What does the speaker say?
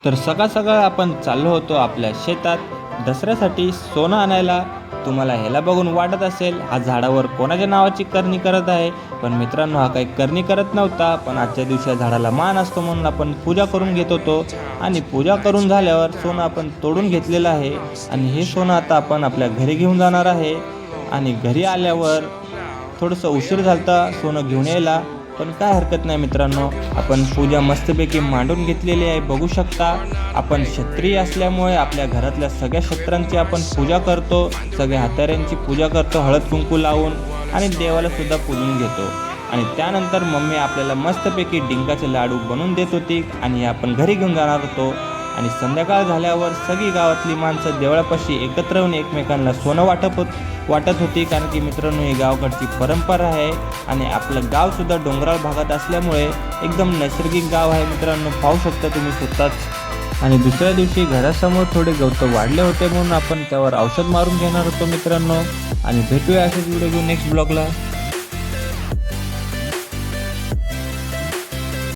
तर सकाळ सकाळ आपण चाललो होतो आपल्या शेतात दसऱ्यासाठी सोनं आणायला. तुम्हाला ह्याला बघून वाटत असेल हा झाडावर कोणाच्या नावाची करणी करत आहे, पण मित्रांनो हा काही करणी करत नव्हता. पण आजच्या दिवशी या झाडाला मान असतो म्हणून आपण पूजा करून घेत होतो. आणि पूजा करून झाल्यावर सोनं आपण तोडून घेतलेलं आहे आणि हे सोनं आता आपण आपल्या घरी घेऊन जाणार आहे. आणि घरी आल्यावर थोडंसं उशीर झालता सोनं घेऊन यायला, पण काय हरकत नाही मित्रांनो. आपण पूजा मस्तपैकी मांडून घेतलेली आहे, बघू शकता. आपण क्षत्रिय असल्यामुळे आपल्या घरातल्या सगळ्या क्षत्रांची आपण पूजा करतो, सगळ्या हाताऱ्यांची पूजा करतो हळद कुंकू लावून, आणि देवाला सुद्धा पूजून घेतो. आणि त्यानंतर मम्मी आपल्याला मस्तपैकी डिंकाचे लाडू बनवून देत होती आणि हे आपण घरी घेऊन जाणार होतो. आणि संध्याकाळ झाल्यावर सगळी गावातली माणसं देवळापाशी एकत्र येऊन एकमेकांना सोनं वाटत होती, कारण की मित्रांनो ही गावाकडची परंपरा आहे. आणि आपलं गावसुद्धा डोंगराळ भागात असल्यामुळे एकदम नैसर्गिक गाव आहे मित्रांनो, पाहू शकता तुम्ही स्वतःच. आणि दुसऱ्या दिवशी घरासमोर थोडे गवत वाढले होते म्हणून आपण त्यावर औषध मारून घेणार होतो मित्रांनो. आणि भेटूया असेच व्हिडिओ घेऊन नेक्स्ट ब्लॉगला.